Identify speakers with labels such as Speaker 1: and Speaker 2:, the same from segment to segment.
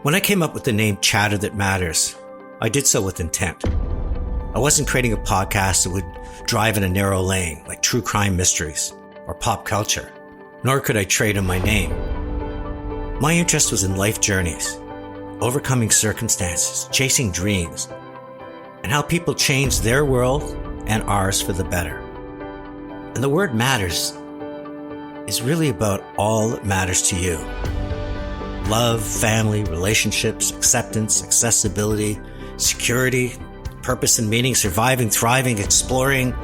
Speaker 1: When I came up with the name Chatter That Matters, I did so with intent. I wasn't creating a podcast that would drive in a narrow lane like true crime mysteries or pop culture, nor could I trade in my name. My interest was in life journeys, overcoming circumstances, chasing dreams, and how people change their world and ours for the better. And the word matters is really about all that matters to you. Love, family, relationships, acceptance, accessibility, security, purpose and meaning, surviving, thriving, exploring,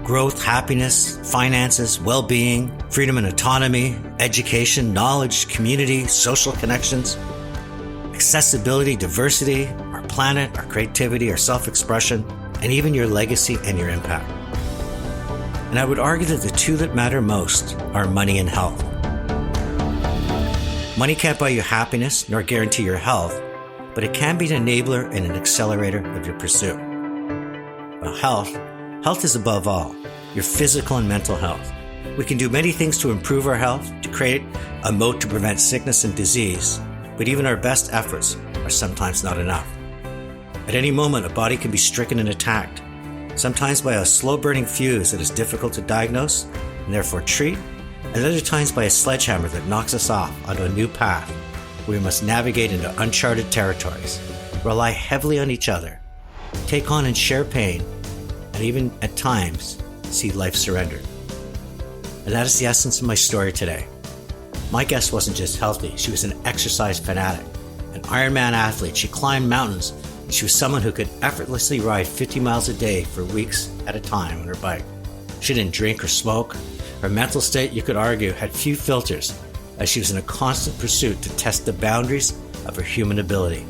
Speaker 1: growth, happiness, finances, well-being, freedom and autonomy, education, knowledge, community, social connections, accessibility, diversity, our planet, our creativity, our self-expression, and even your legacy and your impact. And I would argue that the two that matter most are money and health. Money can't buy you happiness nor guarantee your health, but it can be an enabler and an accelerator of your pursuit. But health is above all, your physical and mental health. We can do many things to improve our health, to create a moat to prevent sickness and disease, but even our best efforts are sometimes not enough. At any moment, a body can be stricken and attacked, sometimes by a slow-burning fuse that is difficult to diagnose and therefore treat, and other times by a sledgehammer that knocks us off onto a new path where we must navigate into uncharted territories, rely heavily on each other, take on and share pain, and even at times see life surrendered. And that is the essence of my story today. My guest wasn't just healthy, she was an exercise fanatic, an Ironman athlete. She climbed mountains, and she was someone who could effortlessly ride 50 miles a day for weeks at a time on her bike. She didn't drink or smoke. Her mental state, you could argue, had few filters, as she was in a constant pursuit to test the boundaries of her human ability.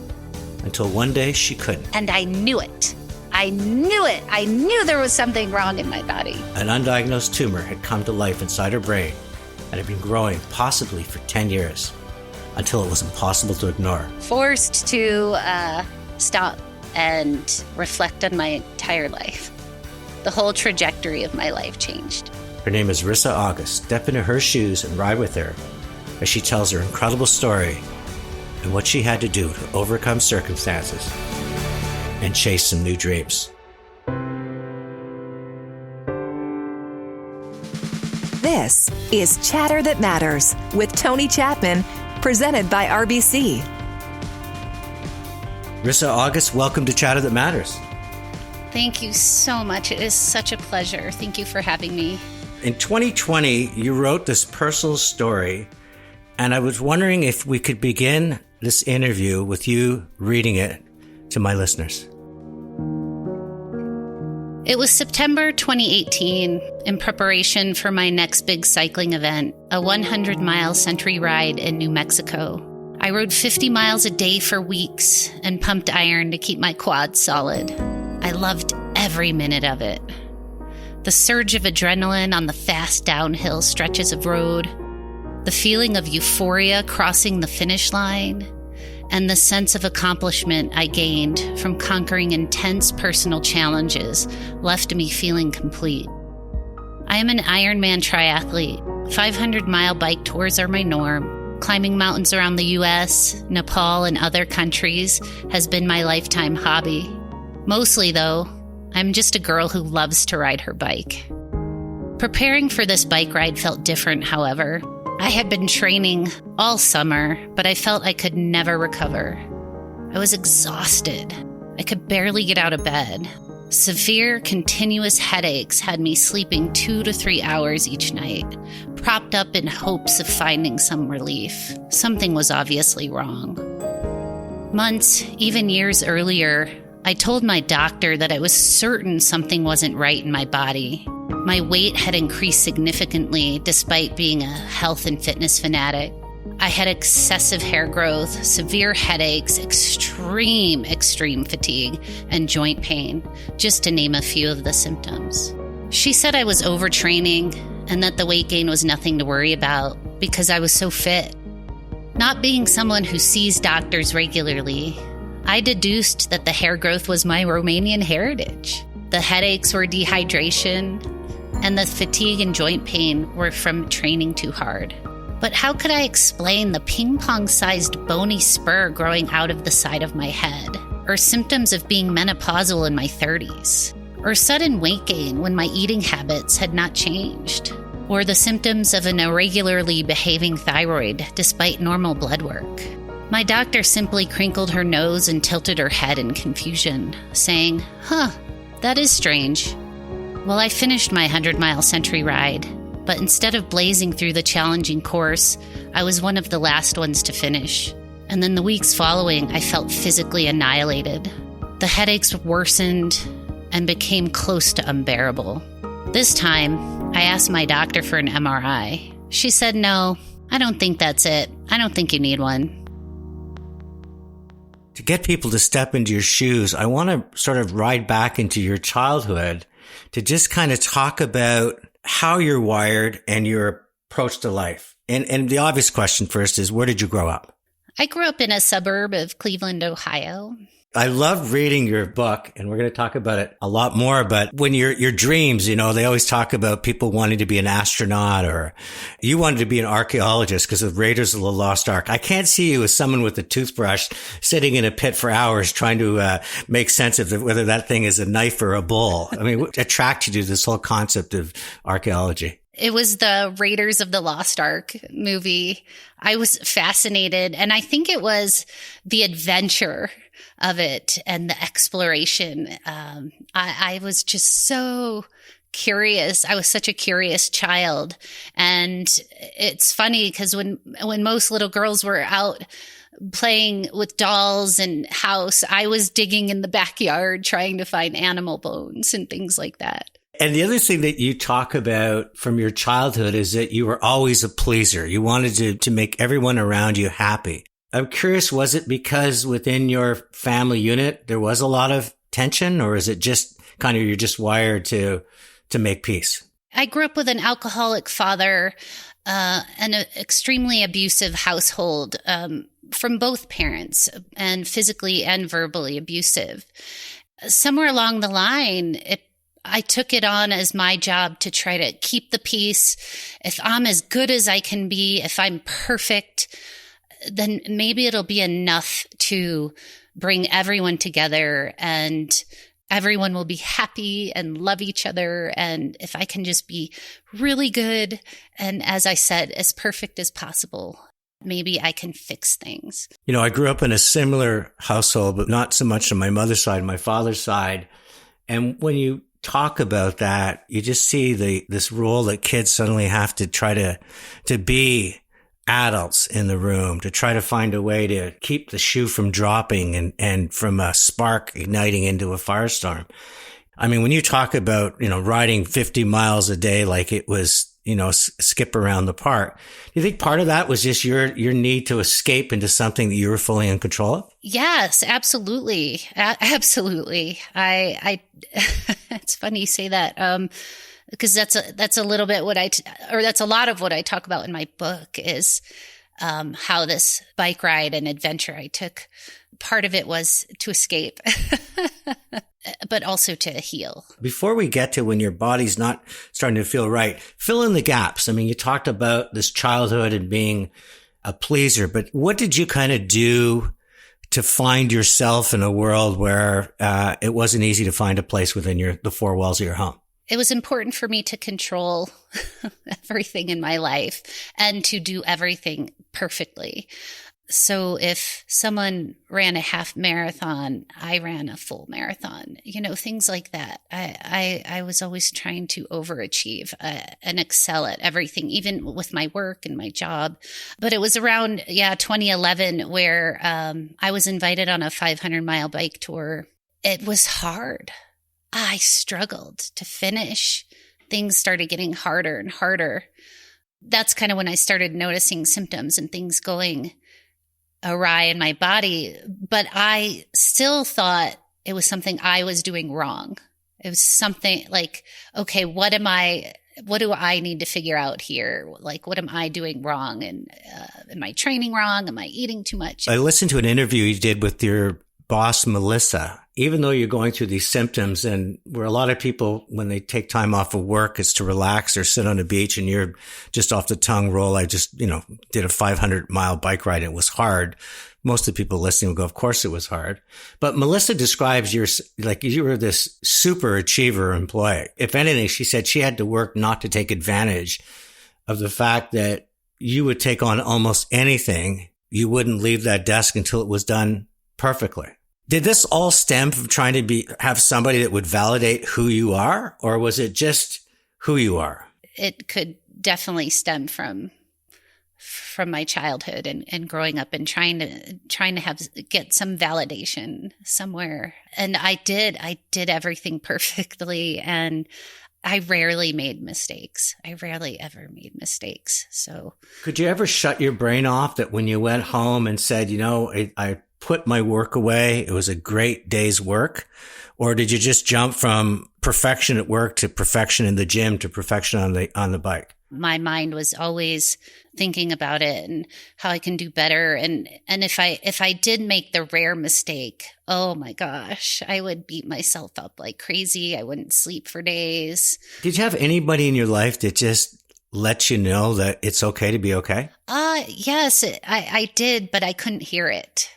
Speaker 1: Until one day she couldn't.
Speaker 2: And I knew it. I knew it. I knew there was something wrong in my body.
Speaker 1: An undiagnosed tumor had come to life inside her brain and had been growing possibly for 10 years until it was impossible to ignore.
Speaker 2: Forced to stop and reflect on my entire life. The whole trajectory of my life changed.
Speaker 1: Her name is Risa August. Step into her shoes and ride with her as she tells her incredible story and what she had to do to overcome circumstances and chase some new dreams.
Speaker 3: This is Chatter That Matters with Tony Chapman, presented by RBC.
Speaker 1: Risa August, welcome to Chatter That Matters.
Speaker 2: Thank you so much. It is such a pleasure. Thank you for having me.
Speaker 1: In 2020, you wrote this personal story, and I was wondering if we could begin this interview with you reading it to my listeners.
Speaker 2: It was September 2018 in preparation for my next big cycling event, a 100-mile century ride in New Mexico. I rode 50 miles a day for weeks and pumped iron to keep my quads solid. I loved every minute of it. The surge of adrenaline on the fast downhill stretches of road, the feeling of euphoria crossing the finish line, and the sense of accomplishment I gained from conquering intense personal challenges left me feeling complete. I am an Ironman Triathlete. 500-mile bike tours are my norm. Climbing mountains around the US, Nepal, and other countries has been my lifetime hobby. Mostly, though, I'm just a girl who loves to ride her bike. Preparing for this bike ride felt different, however. I had been training all summer, but I felt I could never recover. I was exhausted. I could barely get out of bed. Severe, continuous headaches had me sleeping 2 to 3 hours each night, propped up in hopes of finding some relief. Something was obviously wrong. Months, even years earlier, I told my doctor that I was certain something wasn't right in my body. My weight had increased significantly despite being a health and fitness fanatic. I had excessive hair growth, severe headaches, extreme fatigue, and joint pain, just to name a few of the symptoms. She said I was overtraining and that the weight gain was nothing to worry about because I was so fit. Not being someone who sees doctors regularly, I deduced that the hair growth was my Romanian heritage. The headaches were dehydration, and the fatigue and joint pain were from training too hard. But how could I explain the ping-pong-sized bony spur growing out of the side of my head? Or symptoms of being menopausal in my 30s? Or sudden weight gain when my eating habits had not changed? Or the symptoms of an irregularly behaving thyroid despite normal blood work? My doctor simply crinkled her nose and tilted her head in confusion, saying, that is strange. Well, I finished my 100-mile century ride, but instead of blazing through the challenging course, I was one of the last ones to finish. And then the weeks following, I felt physically annihilated. The headaches worsened and became close to unbearable. This time, I asked my doctor for an MRI. She said, no, I don't think that's it. I don't think you need one.
Speaker 1: To get people to step into your shoes, I want to sort of ride back into your childhood to just kind of talk about how you're wired and your approach to life. And the obvious question first is, where did you grow up?
Speaker 2: I grew up in a suburb of Cleveland, Ohio.
Speaker 1: I love reading your book, and we're going to talk about it a lot more, but when your dreams, they always talk about people wanting to be an astronaut, or you wanted to be an archaeologist because of Raiders of the Lost Ark. I can't see you as someone with a toothbrush sitting in a pit for hours trying to make sense of whether that thing is a knife or a bull. I mean, what attracted you to this whole concept of archaeology?
Speaker 2: It was the Raiders of the Lost Ark movie. I was fascinated, and I think it was the adventure of it and the exploration. I was just so curious. I was such a curious child. And it's funny because when most little girls were out playing with dolls and house, I was digging in the backyard trying to find animal bones and things like that.
Speaker 1: And the other thing that you talk about from your childhood is that you were always a pleaser. You wanted to make everyone around you happy. I'm curious, was it because within your family unit, there was a lot of tension, or is it just kind of, you're just wired to make peace?
Speaker 2: I grew up with an alcoholic father, and an extremely abusive household, from both parents, and physically and verbally abusive. Somewhere along the line, I took it on as my job to try to keep the peace. If I'm as good as I can be, if I'm perfect, then maybe it'll be enough to bring everyone together and everyone will be happy and love each other. And if I can just be really good and, as I said, as perfect as possible, maybe I can fix things.
Speaker 1: I grew up in a similar household, but not so much on my mother's side, my father's side. And when you talk about that, you just see this role that kids suddenly have to try to be adults in the room, to try to find a way to keep the shoe from dropping and from a spark igniting into a firestorm. I mean, when you talk about, riding 50 miles a day like it was, skip around the park, do you think part of that was just your need to escape into something that you were fully in control of?
Speaker 2: Yes, absolutely. Absolutely. I it's funny you say that. Because that's a little bit that's a lot of what I talk about in my book is, how this bike ride and adventure I took, part of it was to escape, but also to heal. Before
Speaker 1: we get to when your body's not starting to feel right, fill in the gaps. I mean, you talked about this childhood and being a pleaser, but what did you kind of do to find yourself in a world where it wasn't easy to find a place within the four walls of your home?
Speaker 2: It was important for me to control everything in my life and to do everything perfectly. So if someone ran a half marathon, I ran a full marathon, things like that. I was always trying to overachieve and excel at everything, even with my work and my job. But it was around, 2011 where I was invited on a 500-mile bike tour. It was hard. I struggled to finish. Things started getting harder and harder. That's kind of when I started noticing symptoms and things going awry in my body. But I still thought it was something I was doing wrong. It was something like, okay, what do I need to figure out here? Like, what am I doing wrong? And am I training wrong? Am I eating too much?
Speaker 1: I listened to an interview you did with your boss, Melissa, even though you're going through these symptoms, and where a lot of people, when they take time off of work, is to relax or sit on a beach, and you're just off the tongue roll. I just, did a 500-mile bike ride. It was hard. Most of the people listening will go, of course it was hard. But Melissa describes you were this super achiever employee. If anything, she said she had to work not to take advantage of the fact that you would take on almost anything. You wouldn't leave that desk until it was done perfectly. Did this all stem from trying to have somebody that would validate who you are, or was it just who you are?
Speaker 2: It could definitely stem from my childhood and growing up and trying to get some validation somewhere. And I did everything perfectly, and I rarely made mistakes. I rarely ever made mistakes. So
Speaker 1: could you ever shut your brain off that when you went home and said, I put my work away, it was a great day's work? Or did you just jump from perfection at work to perfection in the gym to perfection on the bike?
Speaker 2: My mind was always thinking about it and how I can do better. And if I did make the rare mistake, oh my gosh, I would beat myself up like crazy. I wouldn't sleep for days.
Speaker 1: Did you have anybody in your life that just let you know that it's okay to be okay?
Speaker 2: Yes, I did, but I couldn't hear it.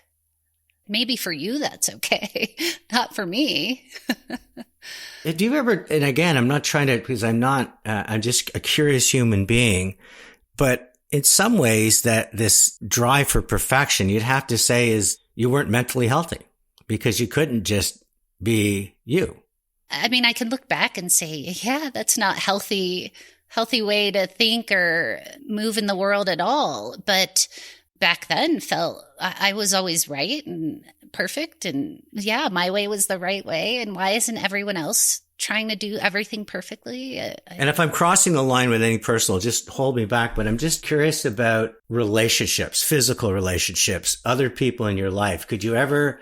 Speaker 2: Maybe for you, that's okay. Not for me.
Speaker 1: Do you ever, and again, I'm not trying to, because I'm just a curious human being, but in some ways that this drive for perfection, you'd have to say is you weren't mentally healthy because you couldn't just be you.
Speaker 2: I mean, I can look back and say, yeah, that's not healthy way to think or move in the world at all. But back then felt I was always right and perfect. And yeah, my way was the right way. And why isn't everyone else trying to do everything perfectly?
Speaker 1: And if I'm crossing the line with any personal, just hold me back. But I'm just curious about relationships, physical relationships, other people in your life. Could you ever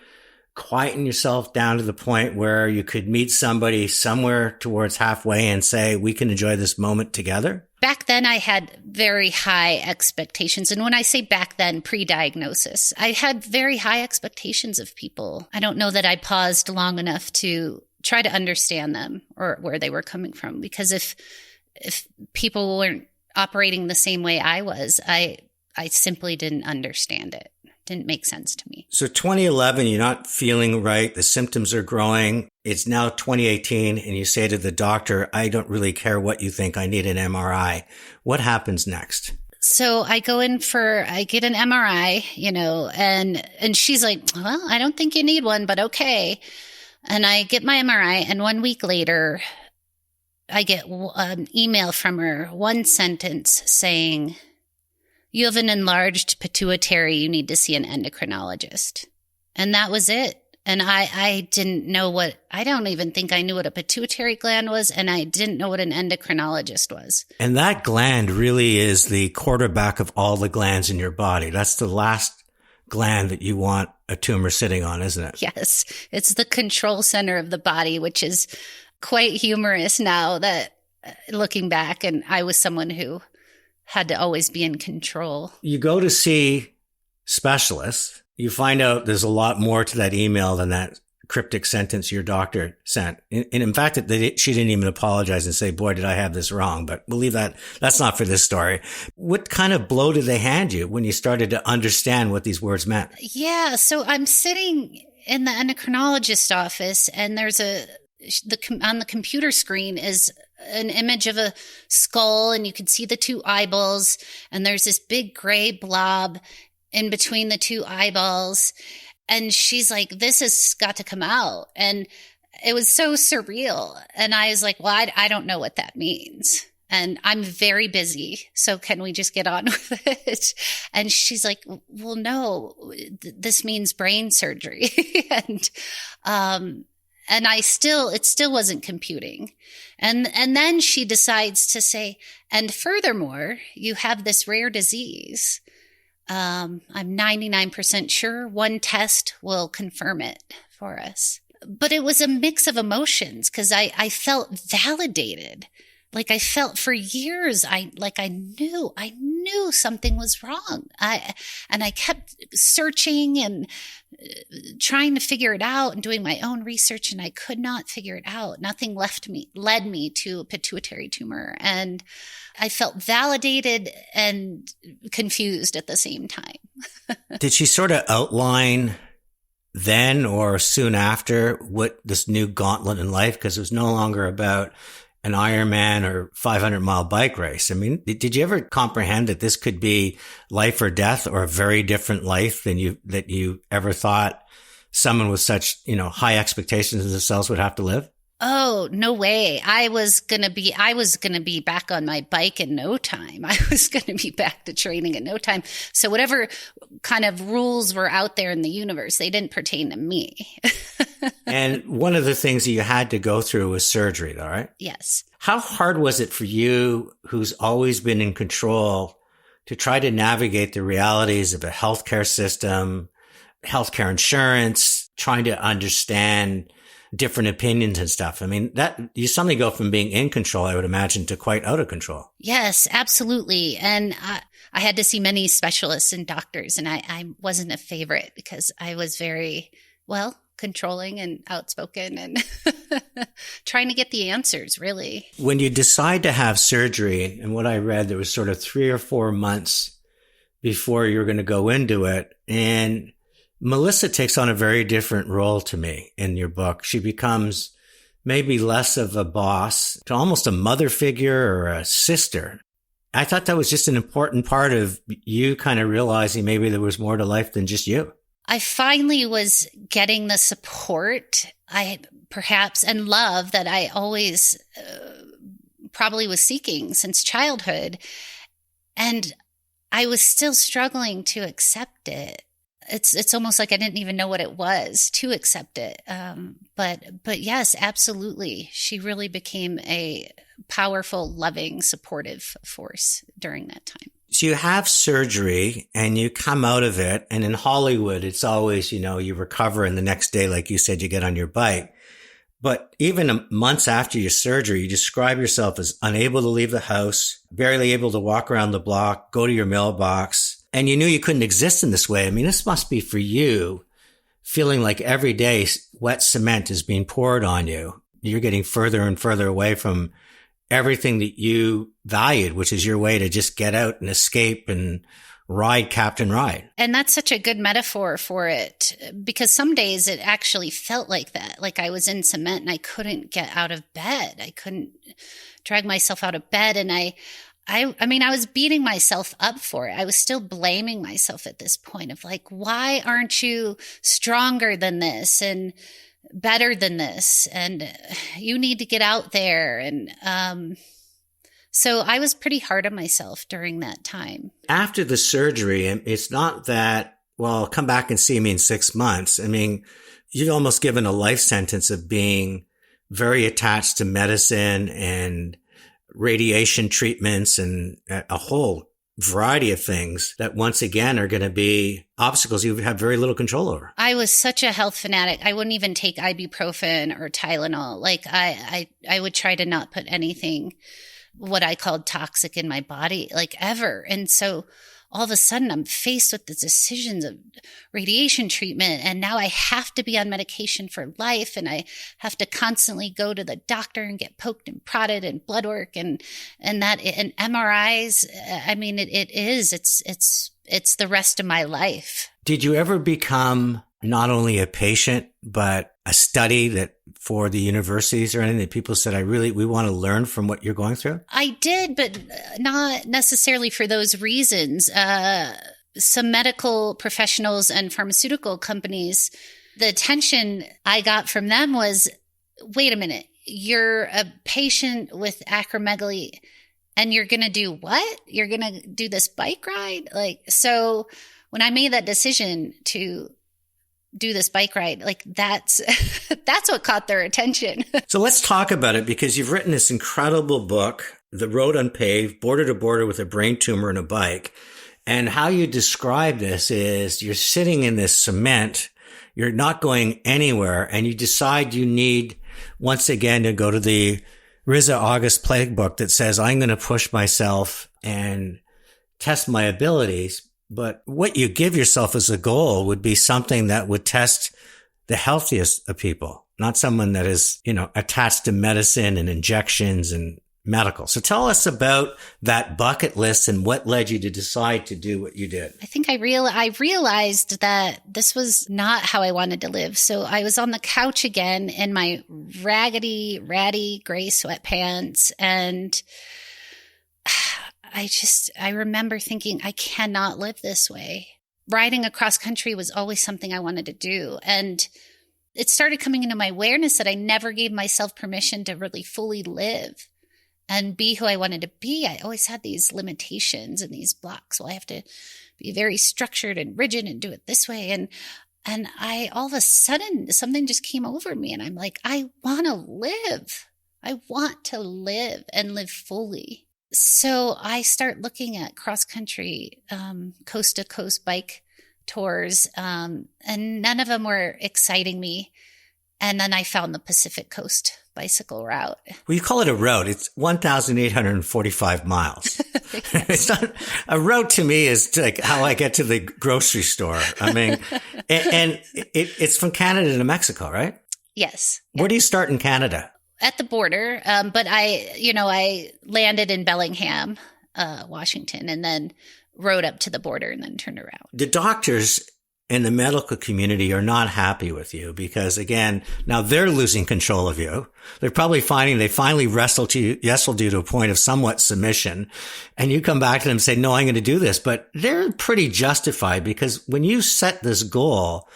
Speaker 1: quieten yourself down to the point where you could meet somebody somewhere towards halfway and say, we can enjoy this moment together?
Speaker 2: Back then, I had very high expectations. And when I say back then, pre-diagnosis, I had very high expectations of people. I don't know that I paused long enough to try to understand them or where they were coming from. Because if people weren't operating the same way I was, I simply didn't understand it. Didn't make sense to me.
Speaker 1: So 2011, you're not feeling right. The symptoms are growing. It's now 2018 and you say to the doctor, I don't really care what you think. I need an MRI. What happens next?
Speaker 2: So I get an MRI, and she's like, well, I don't think you need one, but okay. And I get my MRI, and 1 week later, I get an email from her, one sentence saying, you have an enlarged pituitary. You need to see an endocrinologist. And that was it. And I didn't know I don't even think I knew what a pituitary gland was. And I didn't know what an endocrinologist was. And
Speaker 1: that gland really is the quarterback of all the glands in your body. That's the last gland that you want a tumor sitting on, isn't it?
Speaker 2: Yes. It's the control center of the body, which is quite humorous now that looking back. And I was someone who had to always be in control. You
Speaker 1: go to see specialists. You find out there's a lot more to that email than that cryptic sentence your doctor sent. And in fact, she didn't even apologize and say, boy, did I have this wrong. But we'll leave that. That's not for this story. What kind of blow did they hand you when you started to understand what these words meant?
Speaker 2: Yeah. So I'm sitting in the endocrinologist's office, and there's on the computer screen is an image of a skull, and you can see the two eyeballs, and there's this big gray blob in between the two eyeballs. And she's like, this has got to come out. And it was so surreal. And I was like, well, I don't know what that means. And I'm very busy. So can we just get on with it? And she's like, well, no, this means brain surgery. And it still wasn't computing. And then she decides to say, and furthermore, you have this rare disease. I'm 99% sure one test will confirm it for us. But it was a mix of emotions because I felt validated. like I felt for years, I knew something was wrong. I kept searching and trying to figure it out and doing my own research, and I could not figure it out. Nothing led me to a pituitary tumor. And I felt validated and confused at the same time.
Speaker 1: Did she sort of outline then or soon after what this new gauntlet in life? Because it was no longer about an Ironman or 500-mile bike race. I mean, did you ever comprehend that this could be life or death, or a very different life than you ever thought someone with such, high expectations of themselves would have to live?
Speaker 2: Oh, no way. I was going to be back on my bike in no time. I was going to be back to training in no time. So whatever kind of rules were out there in the universe, they didn't pertain to me.
Speaker 1: And one of the things that you had to go through was surgery, though, right?
Speaker 2: Yes.
Speaker 1: How hard was it for you, who's always been in control, to try to navigate the realities of a healthcare system, healthcare insurance, trying to understand different opinions and stuff? I mean, that you suddenly go from being in control, I would imagine, to quite out of control.
Speaker 2: Yes, absolutely. And I had to see many specialists and doctors, and I wasn't a favorite because I was very, controlling and outspoken and trying to get the answers, really.
Speaker 1: When you decide to have surgery, and what I read, there was sort of 3 or 4 months before you're going to go into it. And Melissa takes on a very different role to me in your book. She becomes maybe less of a boss to almost a mother figure or a sister. I thought that was just an important part of you kind of realizing maybe there was more to life than just you.
Speaker 2: I finally was getting the support and love that I always probably was seeking since childhood. And I was still struggling to accept it. It's almost like I didn't even know what it was to accept it. But yes, absolutely. She really became a powerful, loving, supportive force during that time.
Speaker 1: So you have surgery and you come out of it. And in Hollywood, it's always, you recover and the next day, like you said, you get on your bike. But even months after your surgery, you describe yourself as unable to leave the house, barely able to walk around the block, go to your mailbox. And you knew you couldn't exist in this way. I mean, this must be for you feeling like every day wet cement is being poured on you. You're getting further and further away from everything that you valued, which is your way to just get out and escape and ride Captain Ride.
Speaker 2: And that's such a good metaphor for it, because some days it actually felt like that. Like I was in cement and I couldn't get out of bed. I couldn't drag myself out of bed. And I was beating myself up for it. I was still blaming myself at this point of like, why aren't you stronger than this and better than this? And you need to get out there. And so I was pretty hard on myself during that time. After
Speaker 1: the surgery, it's not that, come back and see me in 6 months. I mean, you've almost given a life sentence of being very attached to medicine and radiation treatments and a whole variety of things that once again are going to be obstacles you have very little control over.
Speaker 2: I was such a health fanatic. I wouldn't even take ibuprofen or Tylenol. Like I would try to not put anything what I called toxic in my body, like ever. And so all of a sudden I'm faced with the decisions of radiation treatment. And now I have to be on medication for life. And I have to constantly go to the doctor and get poked and prodded and blood work and MRIs. I mean, it's the rest of my life.
Speaker 1: Did you ever become not only a patient, but a study that for the universities or anything that people said, we want to learn from what you're going through?
Speaker 2: I did, but not necessarily for those reasons. Some medical professionals and pharmaceutical companies, the attention I got from them was, wait a minute, you're a patient with acromegaly and you're going to do what? You're going to do this bike ride? So when I made that decision to do this bike ride, that's what caught their attention.
Speaker 1: So let's talk about it, because you've written this incredible book, The Road Unpaved, Border to Border with a Brain Tumor and a Bike. And how you describe this is you're sitting in this cement, you're not going anywhere, and you decide you need once again to go to the Risa August playbook that says, I'm going to push myself and test my abilities. But what you give yourself as a goal would be something that would test the healthiest of people, not someone that is, attached to medicine and injections and medical. So tell us about that bucket list and what led you to decide to do what you did.
Speaker 2: I think I realized that this was not how I wanted to live. So I was on the couch again in my raggedy, ratty gray sweatpants. And I remember thinking, I cannot live this way. Riding across country was always something I wanted to do. And it started coming into my awareness that I never gave myself permission to really fully live and be who I wanted to be. I always had these limitations and these blocks. Well, I have to be very structured and rigid and do it this way. And I, all of a sudden, something just came over me and I'm like, I want to live. I want to live and live fully. So I start looking at cross-country, coast-to-coast bike tours, and none of them were exciting me. And then I found the Pacific Coast bicycle route.
Speaker 1: Well, you call it a road. It's 1,845 miles. It's not a road to me is like how I get to the grocery store. I mean, and it's from Canada to Mexico, right?
Speaker 2: Yes.
Speaker 1: Where do you start in Canada?
Speaker 2: At the border. But I landed in Bellingham, Washington, and then rode up to the border and then turned around.
Speaker 1: The doctors in the medical community are not happy with you because, again, now they're losing control of you. They're probably finding they finally wrestled you to a point of somewhat submission. And you come back to them and say, no, I'm going to do this. But they're pretty justified because when you set this goal,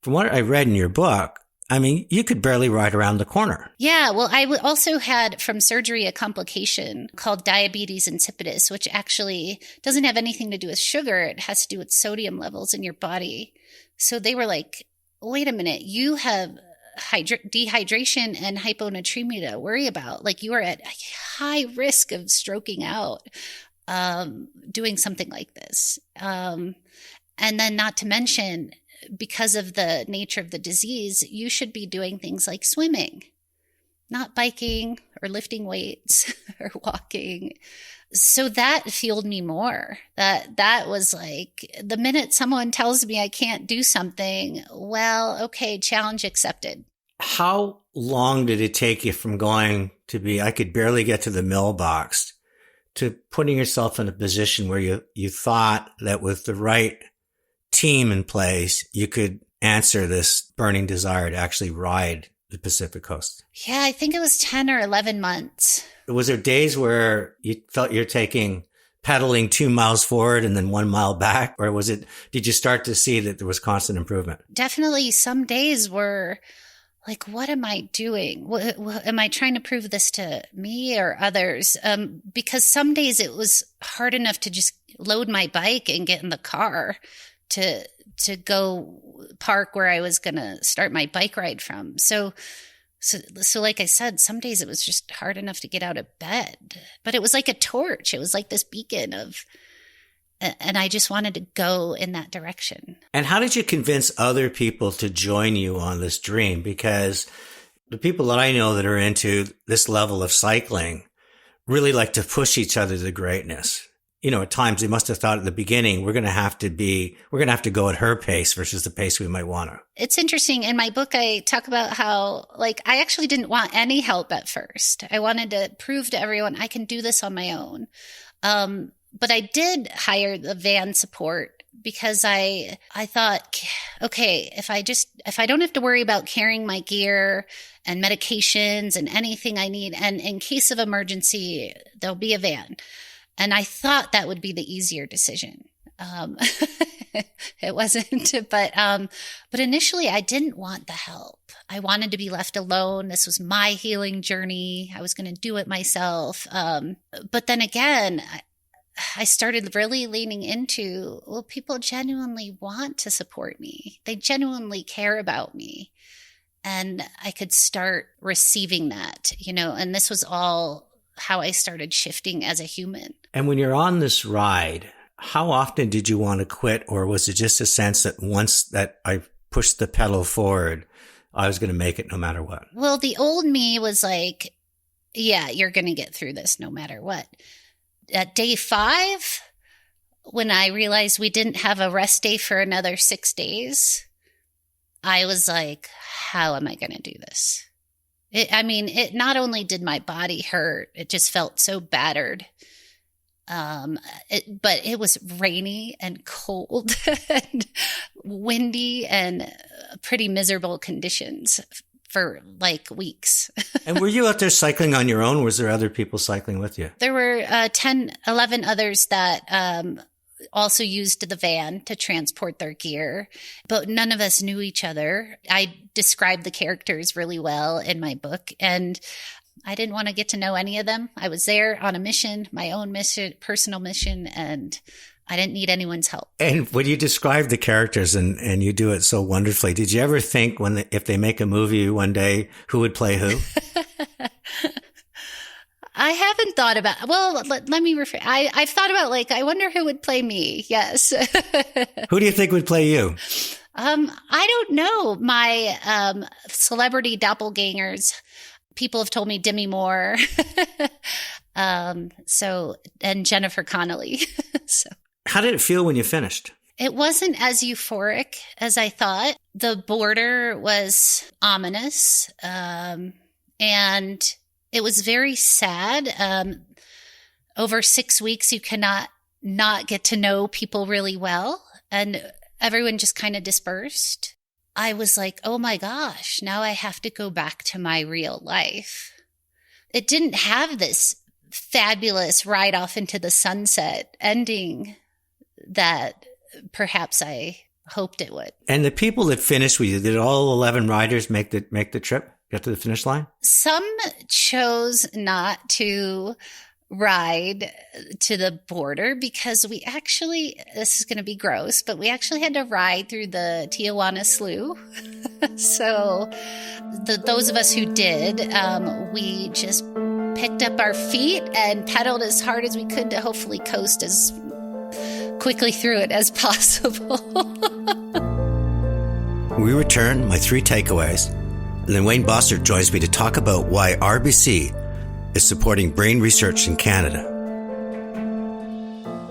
Speaker 1: from what I read in your book, I mean, you could barely ride around the corner.
Speaker 2: Yeah. Well, I also had from surgery a complication called diabetes insipidus, which actually doesn't have anything to do with sugar. It has to do with sodium levels in your body. So they were like, wait a minute, you have dehydration and hyponatremia to worry about. Like you are at high risk of stroking out doing something like this. And then not to mention, because of the nature of the disease, you should be doing things like swimming, not biking or lifting weights or walking. So that fueled me more. That was like the minute someone tells me I can't do something, well, okay, challenge accepted.
Speaker 1: How long did it take you from going to be, I could barely get to the mailbox, to putting yourself in a position where you thought that with the right team in place, you could answer this burning desire to actually ride the Pacific Coast?
Speaker 2: Yeah, I think it was 10 or 11 months.
Speaker 1: Was there days where you felt you're pedaling 2 miles forward and then 1 mile back? Or did you start to see that there was constant improvement?
Speaker 2: Definitely some days were like, what am I doing? What, am I trying to prove this to me or others? Because some days it was hard enough to just load my bike and get in the car to go park where I was going to start my bike ride from. So like I said, some days it was just hard enough to get out of bed, but it was like a torch. It was like this beacon and I just wanted to go in that direction. And
Speaker 1: how did you convince other people to join you on this dream? Because the people that I know that are into this level of cycling really like to push each other to greatness. At times they must have thought at the beginning, we're going to have to go at her pace versus the pace we might want to. It's
Speaker 2: interesting. In my book, I talk about how, I actually didn't want any help at first. I wanted to prove to everyone I can do this on my own. But I did hire the van support because I thought, okay, if I don't have to worry about carrying my gear and medications and anything I need, and in case of emergency, there'll be a van. And I thought that would be the easier decision. It wasn't, but initially I didn't want the help. I wanted to be left alone. This was my healing journey. I was going to do it myself. But then again, I started really leaning into, well, people genuinely want to support me. They genuinely care about me. And I could start receiving that, and this was all how I started shifting as a human.
Speaker 1: And when you're on this ride, how often did you want to quit? Or was it just a sense that once that I pushed the pedal forward, I was going to make it no matter what?
Speaker 2: Well, the old me was like, yeah, you're going to get through this no matter what. At day 5, when I realized we didn't have a rest day for another 6 days, I was like, how am I going to do this? It not only did my body hurt, it just felt so battered. But it was rainy and cold and windy and pretty miserable conditions for like weeks.
Speaker 1: And were you out there cycling on your own, or was there other people cycling with you?
Speaker 2: There were 11 others that also used the van to transport their gear, but none of us knew each other. I described the characters really well in my book, and I didn't want to get to know any of them. I was there on a mission, my own mission, personal mission, and I didn't need anyone's help. And
Speaker 1: when you describe the characters and you do it so wonderfully, did you ever think if they make a movie one day, who would play who? I haven't thought about, let me refer. I've thought about I wonder who would play me. Yes. Who do you think would play you? I don't know. My celebrity doppelgangers, people have told me Demi Moore. And Jennifer Connelly. So. How did it feel when you finished? It wasn't as euphoric as I thought. The border was ominous. And it was very sad. Over 6 weeks, you cannot not get to know people really well. And everyone just kind of dispersed. I was like, oh my gosh, now I have to go back to my real life. It didn't have this fabulous ride off into the sunset ending that perhaps I hoped it would. And the people that finished with you, did all 11 riders make the trip, get to the finish line? Some chose not to ride to the border because we actually, this is going to be gross, but we actually had to ride through the Tijuana Slough. So those of us who did, we just picked up our feet and pedaled as hard as we could to hopefully coast as quickly through it as possible. We return, my 3 takeaways, and then Wayne Bossert joins me to talk about why RBC is supporting brain research in Canada.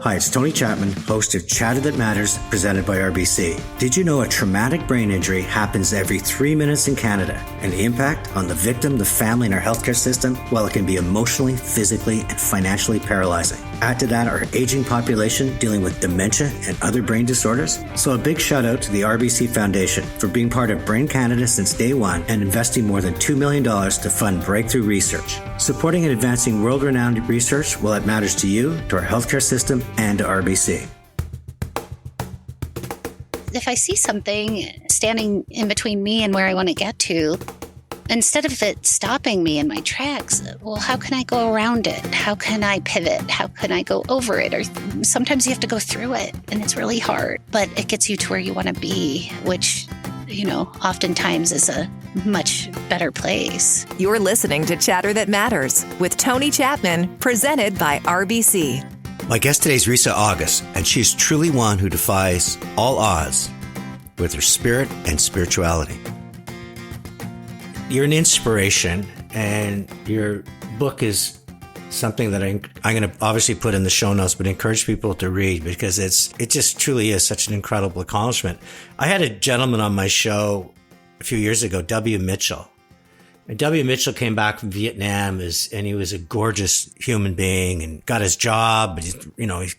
Speaker 1: Hi, it's Tony Chapman, host of Chatter That Matters, presented by RBC. Did you know a traumatic brain injury happens every 3 minutes in Canada, and the impact on the victim, the family, and our healthcare system, well, it can be emotionally, physically, and financially paralyzing. Add to that our aging population dealing with dementia and other brain disorders. So a big shout out to the RBC Foundation for being part of Brain Canada since day one and investing more than $2 million to fund breakthrough research. Supporting and advancing world-renowned research, well, it matters to you, to our healthcare system, and to RBC. If I see something standing in between me and where I want to get to, instead of it stopping me in my tracks, well, how can I go around it? How can I pivot? How can I go over it? Or sometimes you have to go through it, and it's really hard, but it gets you to where you want to be, which, oftentimes is a much better place.
Speaker 3: You're listening to Chatter That Matters with Tony Chapman, presented by RBC.
Speaker 1: My guest today is Risa August, and she's truly one who defies all odds with her spirit and spirituality. You're an inspiration, and your book is something that I'm going to obviously put in the show notes, but encourage people to read because it just truly is such an incredible accomplishment. I had a gentleman on my show a few years ago, W. Mitchell. And W. Mitchell came back from Vietnam and he was a gorgeous human being and got his job. He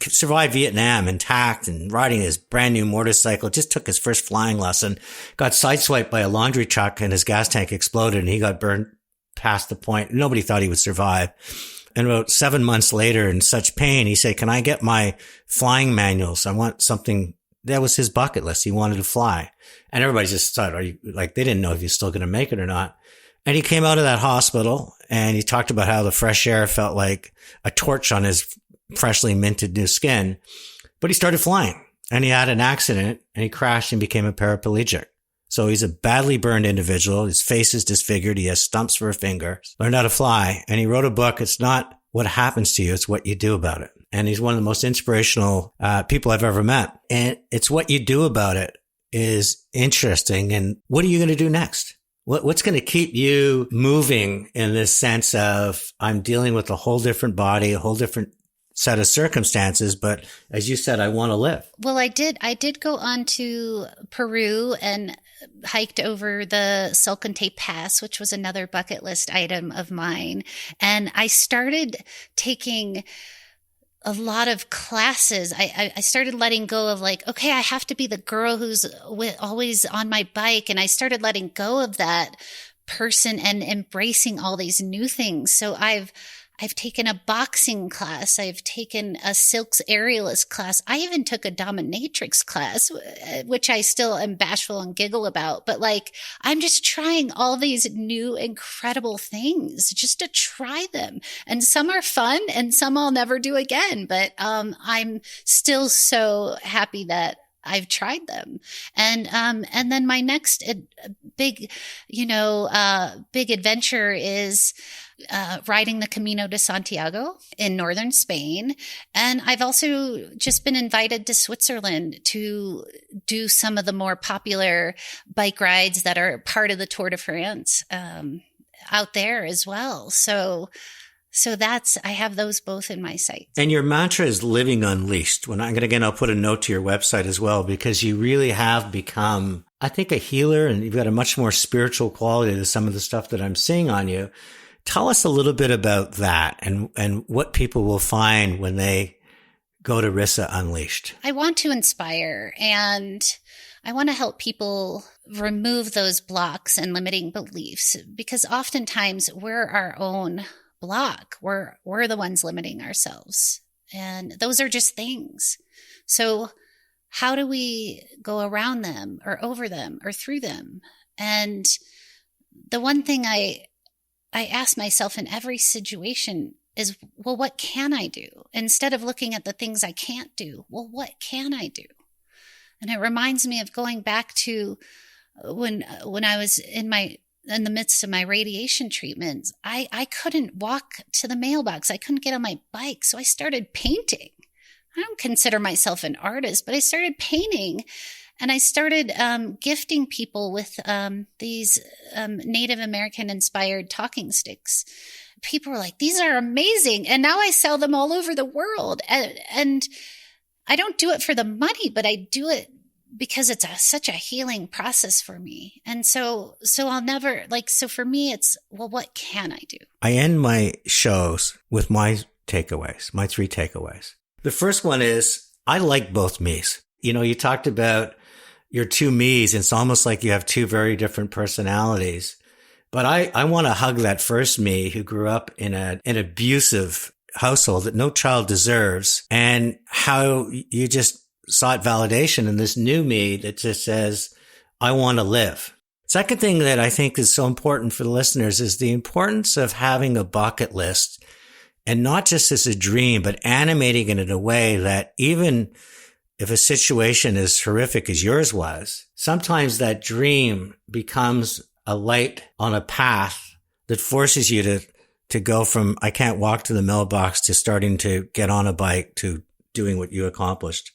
Speaker 1: survived Vietnam intact and riding his brand new motorcycle. Just took his first flying lesson, got sideswiped by a laundry truck and his gas tank exploded and he got burned past the point. Nobody thought he would survive. And about 7 months later, in such pain, he said, "Can I get my flying manuals? I want something." That was his bucket list. He wanted to fly. And everybody just thought, they didn't know if he's still going to make it or not. And he came out of that hospital and he talked about how the fresh air felt like a torch on his freshly minted new skin. But he started flying and he had an accident and he crashed and became a paraplegic. So he's a badly burned individual. His face is disfigured. He has stumps for a finger, learned how to fly. And he wrote a book. It's not what happens to you. It's what you do about it. And he's one of the most inspirational people I've ever met. And it's what you do about it is interesting. And what are you going to do next? What's going to keep you moving in this sense of I'm dealing with a whole different body, a whole different set of circumstances, but as you said, I want to live.
Speaker 2: Well, I did go on to Peru and hiked over the Salcantay Pass, which was another bucket list item of mine. And I started taking a lot of classes. I started letting go of like, okay, I have to be the girl who's always on my bike. And I started letting go of that person and embracing all these new things. So I've taken a boxing class. I've taken a silks aerialist class. I even took a dominatrix class, which I still am bashful and giggle about. But like, I'm just trying all these new, incredible things just to try them. And some are fun and some I'll never do again. But I'm still so happy that I've tried them. And then my next big adventure is riding the Camino de Santiago in northern Spain. And I've also just been invited to Switzerland to do some of the more popular bike rides that are part of the Tour de France out there as well. So I have those both in my sights.
Speaker 1: And your mantra is living unleashed. I'll put a note to your website as well, because you really have become, I think, a healer, and you've got a much more spiritual quality to some of the stuff that I'm seeing on you. Tell us a little bit about that and what people will find when they go to Risa Unleashed.
Speaker 2: I want to inspire, and I want to help people remove those blocks and limiting beliefs, because oftentimes we're our own block. We're the ones limiting ourselves. And those are just things. So how do we go around them or over them or through them? And the one thing I ask myself in every situation is, well, what can I do? Instead of looking at the things I can't do, well, what can I do? And it reminds me of going back to when I was in the midst of my radiation treatments. I couldn't walk to the mailbox. I couldn't get on my bike. So I started painting. I don't consider myself an artist, but I started painting. And I started gifting people with these Native American inspired talking sticks. People were like, these are amazing. And now I sell them all over the world. And I don't do it for the money, but I do it because it's such a healing process for me. And so I'll never so for me, it's, well, what can I do? I
Speaker 1: end my shows with my takeaways, my 3 takeaways. The first one is, I like both me's. You talked about your 2 me's. It's almost like you have 2 very different personalities. But I want to hug that first me who grew up in an abusive household that no child deserves, and how you just sought validation in this new me that just says, I want to live. Second thing that I think is so important for the listeners is the importance of having a bucket list, and not just as a dream, but animating it in a way that even if a situation as horrific as yours was, sometimes that dream becomes a light on a path that forces you to go from, I can't walk to the mailbox, to starting to get on a bike, to doing what you accomplished.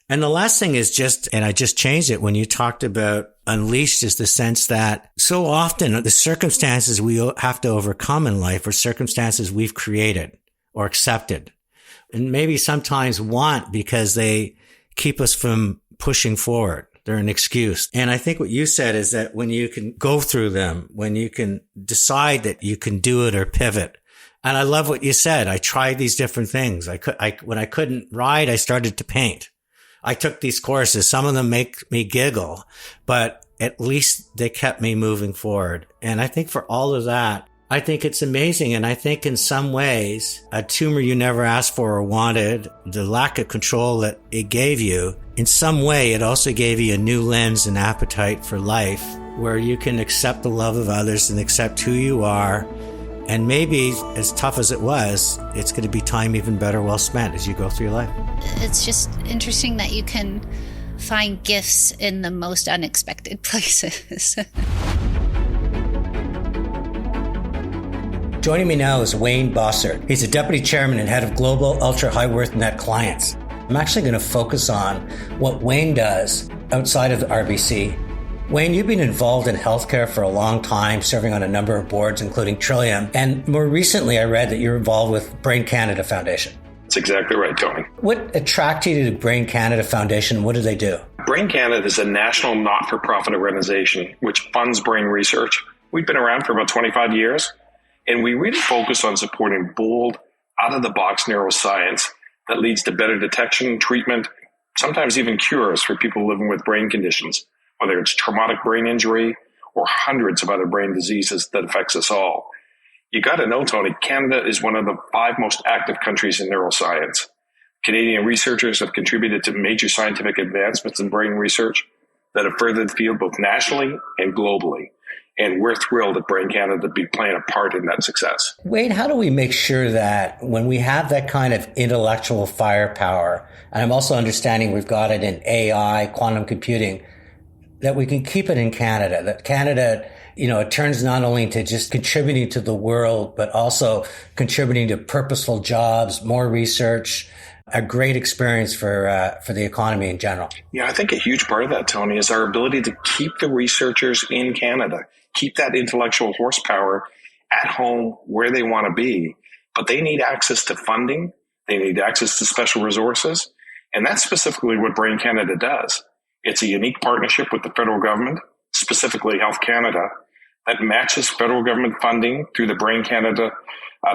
Speaker 1: And the last thing is and I just changed it when you talked about unleashed, is the sense that so often the circumstances we have to overcome in life are circumstances we've created or accepted, and maybe sometimes want because they keep us from pushing forward. They're an excuse. And I think what you said is that when you can go through them, when you can decide that you can do it or pivot. And I love what you said. I tried these different things. When I couldn't ride, I started to paint. I took these courses. Some of them make me giggle, but at least they kept me moving forward. And I think for all of that, I think it's amazing. And I think in some ways, a tumor you never asked for or wanted, the lack of control that it gave you, in some way, it also gave you a new lens and appetite for life, where you can accept the love of others and accept who you are. And maybe, as tough as it was, it's going to be time even better well spent as you go through your life. It's just interesting that you can find gifts in the most unexpected places. Joining me now is Wayne Bossert. He's a deputy chairman and head of global ultra high worth net clients. I'm actually going to focus on what Wayne does outside of the RBC Wayne, you've been involved in healthcare for a long time, serving on a number of boards, including Trillium. And more recently, I read that you're involved with Brain Canada Foundation.
Speaker 4: That's exactly right, Tony.
Speaker 1: What attracted you to Brain Canada Foundation? What do they do?
Speaker 4: Brain Canada is a national not-for-profit organization which funds brain research. We've been around for about 25 years, and we really focus on supporting bold, out-of-the-box neuroscience that leads to better detection, treatment, sometimes even cures for people living with brain conditions, whether it's traumatic brain injury or hundreds of other brain diseases that affects us all. You got to know, Tony, Canada is one of the 5 most active countries in neuroscience. Canadian researchers have contributed to major scientific advancements in brain research that have furthered the field both nationally and globally. And we're thrilled at Brain Canada to be playing a part in that success.
Speaker 1: Wade, how do we make sure that when we have that kind of intellectual firepower, and I'm also understanding we've got it in AI, quantum computing, that we can keep it in Canada, that Canada, it turns not only to just contributing to the world, but also contributing to purposeful jobs, more research, a great experience for the economy in general.
Speaker 4: Yeah, I think a huge part of that, Tony, is our ability to keep the researchers in Canada, keep that intellectual horsepower at home where they want to be. But they need access to funding. They need access to special resources. And that's specifically what Brain Canada does. It's a unique partnership with the federal government, specifically Health Canada, that matches federal government funding through the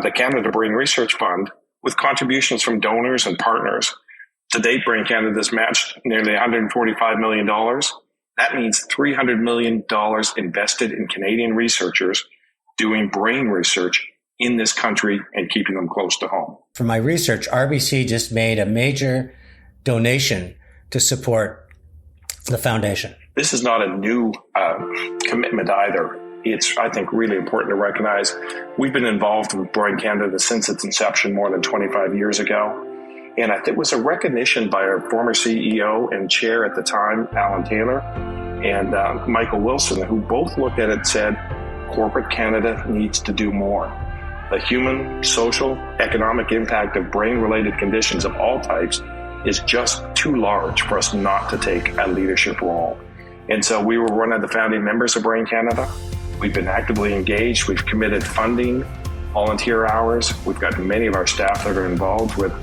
Speaker 4: the Canada Brain Research Fund with contributions from donors and partners. To date, Brain Canada has matched nearly $145 million. That means $300 million invested in Canadian researchers doing brain research in this country and keeping them close to home.
Speaker 1: For my research, RBC just made a major donation to support the foundation.
Speaker 4: This is not a new commitment either. It's, I think, really important to recognize we've been involved with Brain Canada since its inception more than 25 years ago. And I think it was a recognition by our former CEO and chair at the time, Alan Taylor, and Michael Wilson, who both looked at it and said, corporate Canada needs to do more. The human, social, economic impact of brain-related conditions of all types is just too large for us not to take a leadership role. And so we were one of the founding members of Brain Canada. We've been actively engaged. We've committed funding, volunteer hours. We've got many of our staff that are involved with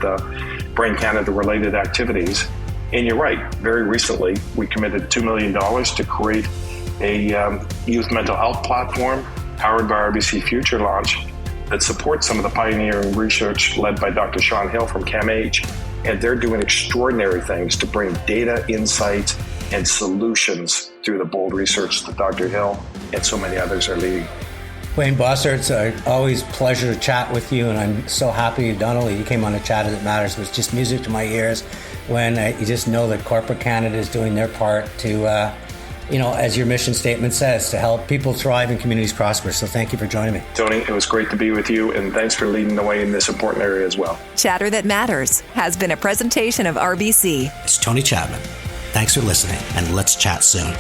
Speaker 4: Brain Canada related activities. And you're right, very recently we committed $2 million to create a youth mental health platform powered by RBC Future Launch that supports some of the pioneering research led by Dr. Sean Hill from CAMH. And they're doing extraordinary things to bring data, insights, and solutions through the bold research that Dr. Hill and so many others are leading.
Speaker 1: Wayne Bossert, it's always a pleasure to chat with you, and I'm so happy not only you came on a Chatter That Matters, but it's just music to my ears when you just know that corporate Canada is doing their part to, as your mission statement says, to help people thrive and communities prosper. So thank you for joining me.
Speaker 4: Tony, it was great to be with you, and thanks for leading the way in this important area as well.
Speaker 3: Chatter That Matters has been a presentation of RBC.
Speaker 1: It's Tony Chapman. Thanks for listening, and let's chat soon.